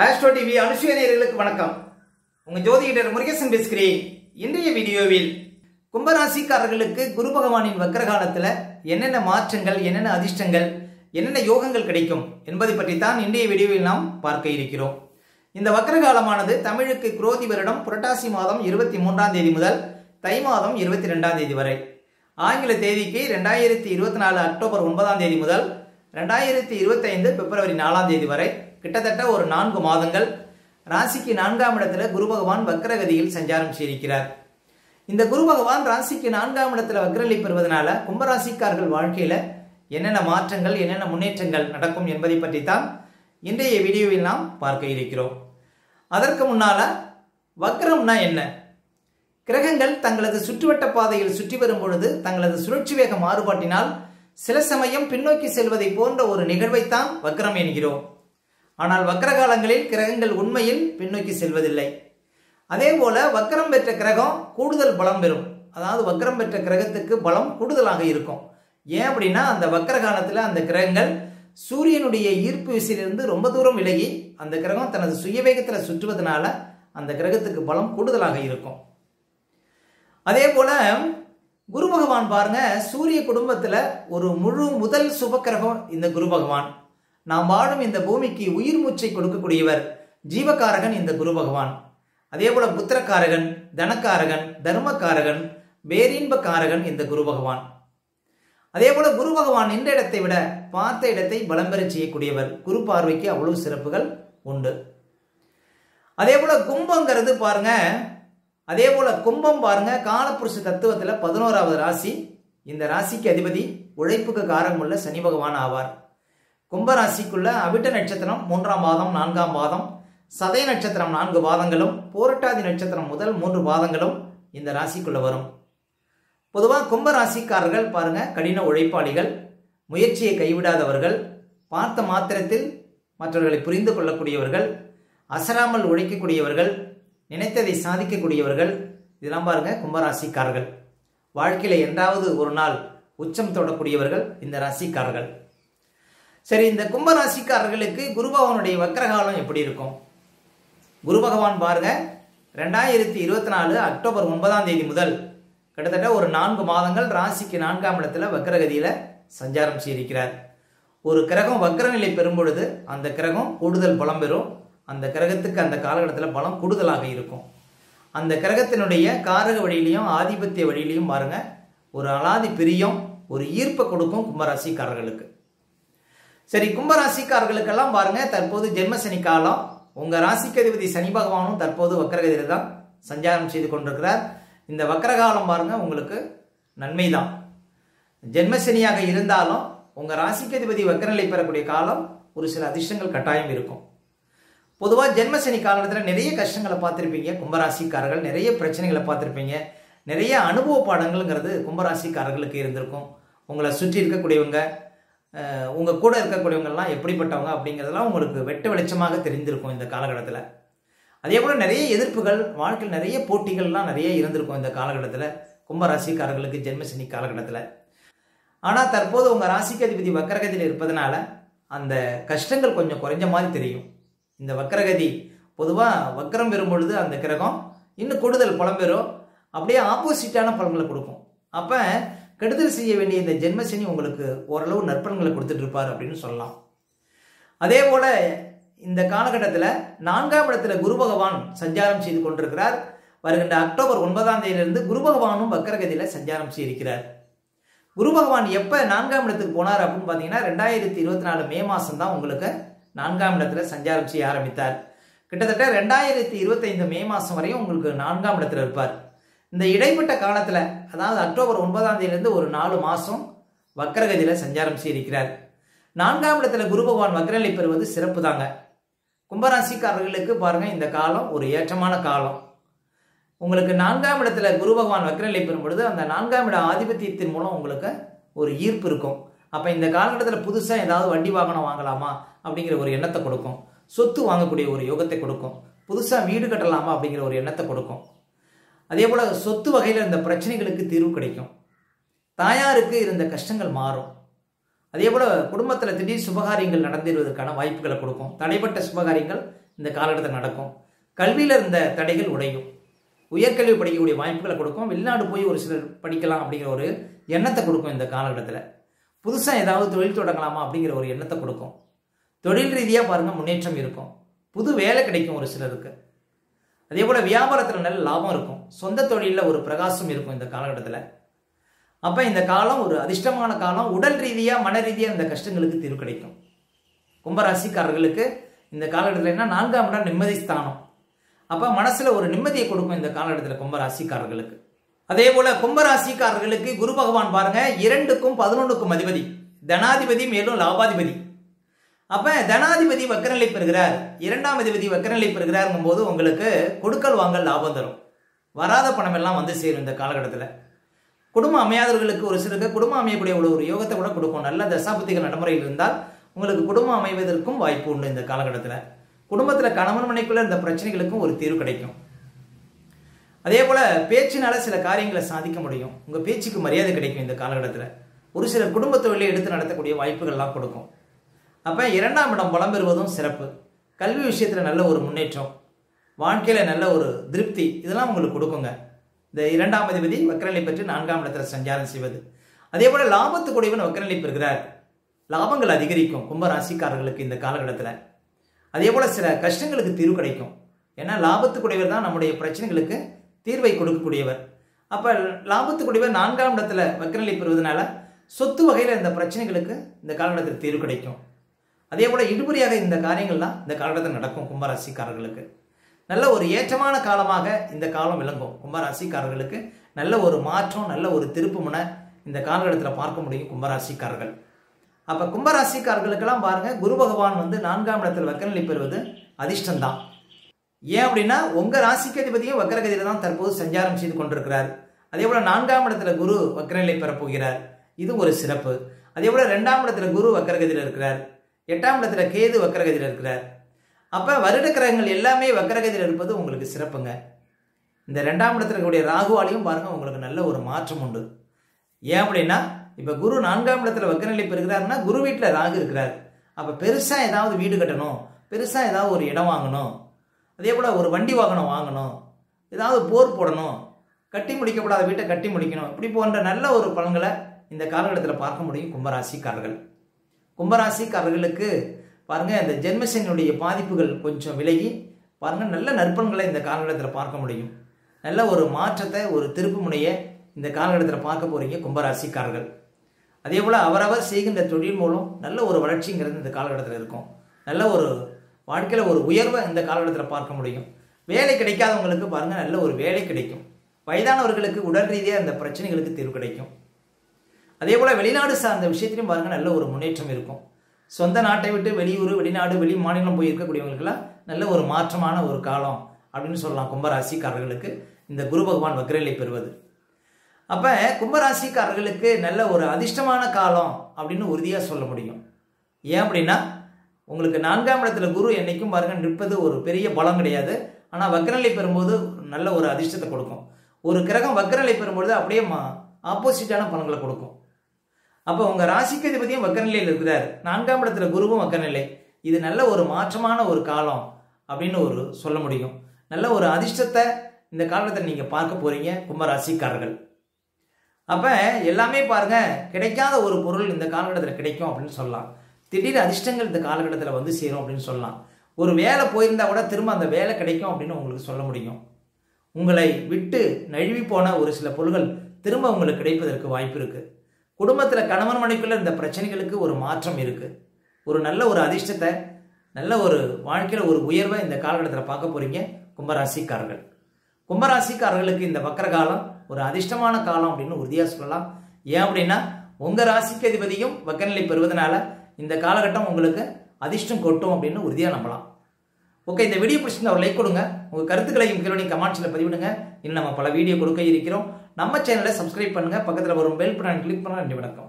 Astro TV அனுஷிய நேயர்களுக்கு வணக்கம். உங்க ஜோதிடர் முருகேசன் பேசுகிறேன். இன்றைய வீடியோவில் கும்பராசிக்காரர்களுக்கு குரு பகவானின் வக்ர காலத்துல என்னென்ன மாற்றங்கள், என்னென்ன அதிர்ஷ்டங்கள், என்னென்ன யோகங்கள் கிடைக்கும் என்பதை பற்றி தான் இன்றைய வீடியோவில் நாம் பார்க்க இருக்கிறோம். இந்த வக்ர காலமானது தமிழுக்கு குரோதி வருடம் புரட்டாசி மாதம் 23ஆம் தேதி முதல் தை மாதம் 22ஆம் தேதி வரை, ஆங்கில தேதிக்கு 2024 அக்டோபர் 9ஆம் தேதி முதல் 2025 பிப்ரவரி 4ஆம் தேதி வரை கிட்டத்தட்ட ஒரு 4 மாதங்கள் ராசிக்கு 4ஆம் இடத்துல குரு பகவான் வக்ரகதியில் சஞ்சாரம் செய்திருக்கிறார். இந்த குரு பகவான் ராசிக்கு 4ஆம் இடத்துல வக்ரநிலை பெறுவதனால கும்பராசிக்காரர்கள் வாழ்க்கையில என்னென்ன மாற்றங்கள், என்னென்ன முன்னேற்றங்கள் நடக்கும் என்பதை பற்றி தான் இன்றைய வீடியோவில் நாம் பார்க்க இருக்கிறோம். அதற்கு முன்னால வக்ரம்னா என்ன? கிரகங்கள் தங்களது சுற்றுவட்ட பாதையில் சுற்றி வரும் பொழுது தங்களது சுழற்சி வேக மாறுபாட்டினால் சில சமயம் பின்னோக்கி செல்வதை போன்ற ஒரு நிகழ்வைத்தான் வக்ரம் என்கிறோம். ஆனால் வக்ர காலங்களில் கிரகங்கள் உண்மையில் பின்னோக்கி செல்வதில்லை. அதே போல வக்ரம் பெற்ற கிரகம் கூடுதல் பலம் பெறும். அதாவது வக்ரம் பெற்ற கிரகத்துக்கு பலம் கூடுதலாக இருக்கும். ஏன் அப்படின்னா அந்த வக்ர காலத்துல அந்த கிரகங்கள் சூரியனுடைய ஈர்ப்பு விசையிலிருந்து ரொம்ப தூரம் விலகி அந்த கிரகம் தனது சுயவேகத்துல சுற்றுவதனால அந்த கிரகத்துக்கு பலம் கூடுதலாக இருக்கும். அதே போல குரு பகவான் பாருங்க, சூரிய குடும்பத்துல ஒரு முதல் சுபக்கிரகம் இந்த குரு பகவான். நாம் வாழும் இந்த பூமிக்கு உயிர் மூச்சை கொடுக்கக்கூடியவர், ஜீவகாரகன் இந்த குரு பகவான். அதே போல புத்திரக்காரகன், தனக்காரகன், தர்மக்காரகன், பேரின்ப காரகன் இந்த குரு பகவான். அதே போல குரு பகவான் நின்ற இடத்தை விட பார்த்த இடத்தை பலம் பெற செய்யக்கூடியவர். குரு பார்வைக்கு அவ்வளவு சிறப்புகள் உண்டு. அதே போல கும்பங்கிறது பாருங்க, அதே போல கும்பம் பாருங்க காலப்புருஷ தத்துவத்துல 11வது ராசி. இந்த ராசிக்கு அதிபதி உழைப்புக்கு காரகம் உள்ள சனி பகவான் ஆவார். கும்பராசிக்குள்ள அவிட்ட நட்சத்திரம் 3ஆம் பாதம் 4ஆம் பாதம், சதய நட்சத்திரம் 4 பாதங்களும், போரட்டாதி நட்சத்திரம் முதல் 3 பாதங்களும் இந்த ராசிக்குள்ள வரும். பொதுவாக கும்பராசிக்காரர்கள் பாருங்க கடின உழைப்பாளிகள், முயற்சியை கைவிடாதவர்கள், பார்த்த மாத்திரத்தில் மற்றவர்களை புரிந்து கொள்ளக்கூடியவர்கள், அசராமல் உழைக்கக்கூடியவர்கள், நினைத்ததை சாதிக்கக்கூடியவர்கள். இதெல்லாம் பாருங்க கும்பராசிக்காரர்கள். வாழ்க்கையில என்றாவது ஒரு நாள் உச்சம் தொடக்கூடியவர்கள் இந்த ராசிக்காரர்கள். சரி, இந்த கும்பராசிக்காரர்களுக்கு குரு பகவானுடைய வக்ரகாலம் எப்படி இருக்கும்? குரு பகவான் பாருங்க 2024 அக்டோபர் 9ஆம் தேதி முதல் கிட்டத்தட்ட ஒரு 4 மாதங்கள் ராசிக்கு 4ஆம் இடத்துல வக்ரகதியில சஞ்சாரம் செய்திருக்கிறார். ஒரு கிரகம் வக்ரநிலை பெறும் பொழுது அந்த கிரகம் கூடுதல் பலம் பெறும். அந்த கிரகத்துக்கு அந்த காலகட்டத்தில் பலம் கூடுதலாக இருக்கும். அந்த கிரகத்தினுடைய காரக வழியிலையும் ஆதிபத்திய வழியிலையும் பாருங்க ஒரு அலாதி பிரியம், ஒரு ஈர்ப்பை கொடுக்கும் கும்பராசிக்காரர்களுக்கு. சரி, கும்பராசிக்காரர்களுக்கெல்லாம் பாருங்க தற்போது ஜென்மசனி காலம். உங்க ராசிக்கு அதிபதி சனி பகவானும் தற்போது வக்ரகதியில தான் சஞ்சாரம் செய்து கொண்டிருக்கிறார். இந்த வக்ரகாலம் பாருங்க உங்களுக்கு நன்மைதான். ஜென்மசனியாக இருந்தாலும் உங்க ராசிக்கு அதிபதி வக்ரநிலை பெறக்கூடிய காலம் ஒரு சில அதிர்ஷ்டங்கள் கட்டாயம் இருக்கும். பொதுவாக ஜென்மசனி காலத்தில் நிறைய கஷ்டங்களை பார்த்துருப்பீங்க கும்பராசிக்காரர்கள், நிறைய பிரச்சனைகளை பார்த்துருப்பீங்க, நிறைய அனுபவ பாடங்கள்ங்கிறது கும்பராசிக்காரர்களுக்கு இருந்திருக்கும். உங்களை சுற்றி இருக்கக்கூடியவங்க, உங்கள் கூட இருக்கக்கூடியவங்கெல்லாம் எப்படிப்பட்டவங்க அப்படிங்கிறதெல்லாம் உங்களுக்கு வெட்ட வெளிச்சமாக தெரிந்திருக்கும் இந்த காலகட்டத்தில். அதே போல் நிறைய எதிர்ப்புகள், வாழ்க்கையில் நிறைய போட்டிகள்லாம் நிறைய இருந்திருக்கும் இந்த காலகட்டத்தில் கும்பராசிக்காரர்களுக்கு ஜென்மசனி காலகட்டத்தில். ஆனால் தற்போது உங்கள் ராசிக்கு அதிபதி வக்ரகதியில் இருப்பதனால அந்த கஷ்டங்கள் கொஞ்சம் குறைஞ்ச மாதிரி தெரியும். இந்த வக்ரகதி பொதுவாக வக்ரம் பெறும் பொழுது அந்த கிரகம் இன்னும் கூடுதல் பலம் பெறும், அப்படியே ஆப்போசிட்டான பலன்களை கொடுக்கும். அப்போ கெடுதல் செய்ய வேண்டிய இந்த ஜென்மசனி உங்களுக்கு ஓரளவு நற்பலன்களை கொடுத்துட்டு இருப்பார் அப்படின்னு சொல்லலாம். அதே போல இந்த காலகட்டத்தில் 4ஆம் இடத்துல குரு பகவான் சஞ்சாரம் செய்து கொண்டிருக்கிறார். வருகின்ற அக்டோபர் 9ஆம் தேதியிலிருந்து குரு பகவானும் வக்ரகதியில் சஞ்சாரம் செய்திருக்கிறார். குரு பகவான் எப்போ 4ஆம் இடத்துக்கு போனார் அப்படின்னு பார்த்தீங்கன்னா 2024 மே மாதம் தான் உங்களுக்கு 4ஆம் இடத்துல சஞ்சாரம் செய்ய ஆரம்பித்தார். கிட்டத்தட்ட 2025 மே மாதம் வரையும் உங்களுக்கு 4ஆம் இடத்துல இருப்பார். இந்த இடைப்பட்ட காலத்தில், அதாவது அக்டோபர் 9ஆம் தேதியிலிருந்து ஒரு 4 மாதம் வக்ரகதியில் சஞ்சாரம் செய்திருக்கிறார். 4ஆம் இடத்துல குரு பகவான் வக்ரநிலை பெறுவது சிறப்பு தாங்க. கும்பராசிக்காரர்களுக்கு பாருங்க இந்த காலம் ஒரு ஏற்றமான காலம். உங்களுக்கு 4ஆம் இடத்துல குரு பகவான் வக்ரநிலை பெறும் பொழுது அந்த 4ஆம் இட ஆதிபத்தியத்தின் மூலம் உங்களுக்கு ஒரு ஈர்ப்பு இருக்கும். அப்போ இந்த காலகட்டத்தில் புதுசாக ஏதாவது வண்டி வாகனம் வாங்கலாமா அப்படிங்கிற ஒரு எண்ணத்தை கொடுக்கும். சொத்து வாங்கக்கூடிய ஒரு யோகத்தை கொடுக்கும். புதுசாக வீடு கட்டலாமா அப்படிங்கிற ஒரு எண்ணத்தை கொடுக்கும். அதே போல் சொத்து வகையில் இருந்த பிரச்சனைகளுக்கு தீர்வு கிடைக்கும். தாயாருக்கு இருந்த கஷ்டங்கள் மாறும். அதே போல குடும்பத்தில் திடீர் சுபகாரியங்கள் நடந்துடுவதற்கான வாய்ப்புகளை கொடுக்கும். தடைப்பட்ட சுபகாரியங்கள் இந்த காலகட்டத்தில் நடக்கும். கல்வியில் இருந்த தடைகள் உடையும். உயர்கல்வி படிக்கக்கூடிய வாய்ப்புகளை கொடுக்கும். வெளிநாடு போய் ஒரு சிலர் படிக்கலாம் அப்படிங்கிற ஒரு எண்ணத்தை கொடுக்கும். இந்த காலகட்டத்தில் புதுசாக ஏதாவது தொழில் தொடங்கலாமா அப்படிங்கிற ஒரு எண்ணத்தை கொடுக்கும். தொழில் ரீதியாக பாருங்கள் முன்னேற்றம் இருக்கும். புது வேலை கிடைக்கும் ஒரு சிலருக்கு. அதே போல் வியாபாரத்தில் நல்ல லாபம் இருக்கும். சொந்த தொழிலில் ஒரு பிரகாசம் இருக்கும் இந்த காலகட்டத்தில். அப்போ இந்த காலம் ஒரு அதிர்ஷ்டமான காலம். உடல் ரீதியாக மன ரீதியாக இந்த கஷ்டங்களுக்கு தீர்வு கிடைக்கும். கும்பராசிக்காரர்களுக்கு இந்த காலகட்டத்தில் என்ன, 4ஆம் இடம் நிம்மதி ஸ்தானம். அப்போ மனசில் ஒரு நிம்மதியை கொடுக்கும் இந்த காலகட்டத்தில் கும்பராசிக்காரர்களுக்கு. அதே போல கும்பராசிக்காரர்களுக்கு குரு பகவான் பாருங்க 2க்கும் 11க்கும் அதிபதி, தனாதிபதி மேலும் லாபாதிபதி. அப்ப தனாதிபதி வக்கரநிலை பெறுகிறார், 2ஆம் அதிபதி வக்கரநிலை பெறுகிறாருங்கும் போது உங்களுக்கு கொடுக்கல் வாங்கல் லாபம் தரும். வராத பணம் எல்லாம் வந்து சேரும் இந்த காலகட்டத்தில். குடும்பம் அமையாதவர்களுக்கு ஒரு சிலருக்கு குடும்பம் அமையக்கூடிய ஒரு யோகத்தை கூட கொடுக்கும். நல்ல தசாபுத்திகள் நடைமுறையில் இருந்தால் உங்களுக்கு குடும்பம் அமைவதற்கும் வாய்ப்பு உண்டு இந்த காலகட்டத்தில். குடும்பத்தில் கணவன் மனைக்குள்ள இந்த பிரச்சனைகளுக்கும் ஒரு தீர்வு கிடைக்கும். அதே போல பேச்சினால சில காரியங்களை சாதிக்க முடியும். உங்க பேச்சுக்கு மரியாதை கிடைக்கும் இந்த காலகட்டத்தில். ஒரு சில குடும்ப தொழிலை எடுத்து நடத்தக்கூடிய வாய்ப்புகள்லாம் கொடுக்கும். அப்ப 2ஆம் இடம் பலம் பெறுவதும் சிறப்பு. கல்வி விஷயத்துல நல்ல ஒரு முன்னேற்றம், வாழ்க்கையில நல்ல ஒரு திருப்தி, இதெல்லாம் உங்களுக்கு கொடுக்குங்க. இந்த 2ஆம் அதிபதி வக்கரநிலை பெற்று 4ஆம் இடத்துல சஞ்சாரம் செய்வது. அதே போல லாபத்துக்குடையவன் வக்கரநிலை பெறுகிறார். லாபங்கள் அதிகரிக்கும் கும்பராசிக்காரர்களுக்கு இந்த காலகட்டத்தில். அதே போல சில கஷ்டங்களுக்கு தீர்வு கிடைக்கும். ஏன்னா லாபத்துக்குடையவர் தான் நம்முடைய பிரச்சனைகளுக்கு தீர்வை கொடுக்கக்கூடியவர். அப்ப லாபத்துக்குடையவர் 4ஆம் இடத்துல வக்கரநிலை பெறுவதனால சொத்து வகையில் இந்த பிரச்சனைகளுக்கு இந்த காலகட்டத்தில் தீர்வு கிடைக்கும். அதே போல இடுபறியாக இந்த காரியங்கள்லாம் இந்த காலகட்டத்தில் நடக்கும். கும்பராசிக்காரர்களுக்கு நல்ல ஒரு ஏற்றமான காலமாக இந்த காலம் விளங்கும். கும்பராசிக்காரர்களுக்கு நல்ல ஒரு மாற்றம், நல்ல ஒரு திருப்பு முனை இந்த காலகட்டத்தில் பார்க்க முடியும் கும்பராசிக்காரர்கள். அப்ப கும்பராசிக்காரர்களுக்கெல்லாம் பாருங்க குரு பகவான் 4ஆம் இடத்தில் வக்கரநிலை பெறுவது அதிர்ஷ்டம்தான். ஏன் அப்படின்னா உங்க ராசிக்கு அதிபதியும் வக்கரகதியில தான் தற்போது சஞ்சாரம் செய்து கொண்டிருக்கிறார். அதே போல 4ஆம் இடத்துல குரு வக்கரநிலை பெறப்போகிறார், இது ஒரு சிறப்பு. அதே போல 2ஆம் இடத்துல குரு வக்கரகதியில் இருக்கிறார், 8ஆம் இடத்துல கேது வக்கரகதியில் இருக்கிறார். அப்ப வருட கிரகங்கள் எல்லாமே வக்கரகதியில் இருப்பது உங்களுக்கு சிறப்புங்க. இந்த 2ஆம் இடத்துல இருக்கக்கூடிய ராகுவாலையும் பாருங்க உங்களுக்கு நல்ல ஒரு மாற்றம் உண்டு. ஏன் அப்படின்னா இப்ப குரு 4ஆம் இடத்துல வக்கரநிலை பெறுகிறாருன்னா குரு வீட்டுல ராகு இருக்கிறார். அப்ப பெருசா ஏதாவது வீடு கட்டணும், பெருசா ஏதாவது ஒரு இடம் வாங்கணும், அதே போல ஒரு வண்டி வாகனம் வாங்கணும், ஏதாவது போர் போடணும், கட்டி முடிக்கப்படாத வீட்டை கட்டி முடிக்கணும், இப்படி போன்ற நல்ல ஒரு பலன்களை இந்த காலகட்டத்தில் பார்க்க முடியும் கும்பராசிக்காரர்கள். கும்பராசிக்காரர்களுக்கு பாருங்க இந்த ஜென்மசனியுடைய பாதிப்புகள் கொஞ்சம் விலகி பாருங்க நல்ல நற்பலன்களை இந்த காலகட்டத்தில் பார்க்க முடியும். நல்ல ஒரு மாற்றத்தை, ஒரு திருப்பு முனையை இந்த காலகட்டத்தில் பார்க்க போறீங்க கும்பராசிக்காரர்கள். அதே போல அவரவர் செய்கின்ற தொழில் மூலம் நல்ல ஒரு வளர்ச்சிங்கிறது இந்த காலகட்டத்தில் இருக்கும். நல்ல ஒரு வாழ்க்கையில் ஒரு உயர்வை இந்த காலகட்டத்தில் பார்க்க முடியும். வேலை கிடைக்காதவங்களுக்கு பாருங்க நல்ல ஒரு வேலை கிடைக்கும். வயதானவர்களுக்கு உடல் ரீதியாக இந்த பிரச்சனைகளுக்கு தீர்வு கிடைக்கும். அதே போல வெளிநாடு சார்ந்த விஷயத்திலையும் பாருங்க நல்ல ஒரு முன்னேற்றம் இருக்கும். சொந்த நாட்டை விட்டு வெளியூர், வெளிநாடு, வெளி மாநிலம் போய் இருக்கக்கூடியவங்களுக்கெல்லாம் நல்ல ஒரு மாற்றமான ஒரு காலம் அப்படின்னு சொல்லலாம் கும்பராசிக்காரர்களுக்கு இந்த குரு பகவான் வக்கரநிலை பெறுவது. அப்ப கும்பராசிக்காரர்களுக்கு நல்ல ஒரு அதிர்ஷ்டமான காலம் அப்படின்னு உறுதியா சொல்ல முடியும். ஏன் அப்படின்னா உங்களுக்கு 4ஆம் இடத்துல குரு என்னைக்கும் பாருங்க நிற்பது ஒரு பெரிய பலம் கிடையாது. ஆனா வக்கரநிலை பெறும்போது நல்ல ஒரு அதிர்ஷ்டத்தை கொடுக்கும். ஒரு கிரகம் வக்கரநிலை பெறும்போது அப்படியே ஆப்போசிட்டான பலன்களை கொடுக்கும். அப்போ உங்க ராசிக்கு அதிபதியும் வக்கரநிலையில் இருக்கிறார், 4ஆம் இடத்துல குருவும் வக்கரநிலை. இது நல்ல ஒரு மாற்றமான ஒரு காலம் அப்படின்னு ஒரு சொல்ல முடியும். நல்ல ஒரு அதிர்ஷ்டத்தை இந்த காலத்தில் நீங்க பார்க்க போறீங்க கும்பராசிக்காரர்கள். அப்ப எல்லாமே பாருங்க கிடைக்காத ஒரு பொருள் இந்த காலகட்டத்தில் கிடைக்கும் அப்படின்னு சொல்லலாம். திடீர் அதிர்ஷ்டங்கள் இந்த காலகட்டத்தில் வந்து சேரும் அப்படின்னு சொல்லலாம். ஒரு வேலை போயிருந்தா கூட திரும்ப அந்த வேலை கிடைக்கும் அப்படின்னு உங்களுக்கு சொல்ல முடியும். உங்களை விட்டு நழுவி போன ஒரு சில பொருள்கள் திரும்ப உங்களுக்கு கிடைப்பதற்கு வாய்ப்பு இருக்கு. குடும்பத்தில் கணவன் மனைவிக்குள்ள இந்த பிரச்சனைகளுக்கு ஒரு மாற்றம் இருக்கு. ஒரு நல்ல ஒரு அதிர்ஷ்டத்தை, நல்ல ஒரு வாழ்க்கையில் ஒரு உயர்வை இந்த காலகட்டத்தில் பார்க்க போறீங்க கும்பராசிக்காரர்கள். கும்பராசிக்காரர்களுக்கு இந்த வக்கர காலம் ஒரு அதிர்ஷ்டமான காலம் அப்படின்னு உறுதியாக சொல்லலாம். ஏன் அப்படின்னா உங்க ராசிக்கு அதிபதியும் வக்கரநிலை பெறுவதனால இந்த காலகட்டம் உங்களுக்கு அதிர்ஷ்டம் கொட்டும் அப்படின்னு உறுதியாக நம்பலாம். ஓகே, இந்த வீடியோ பிடிச்சிருந்தா ஒரு லைக் கொடுங்க. உங்கள் கருத்துக்களையும் கீழே கமெண்ட்ஸில் பதிவிடுங்க. இன்னும் நம்ம பல வீடியோ கொடுக்க இருக்கிறோம். நம்ம சேனலை சப்ஸ்கிரைப் பண்ணுங்க, பக்கத்தில் வரும் பெல் பட்டனை கிளிக் பண்ணுங்க. நன்றி, வணக்கம்.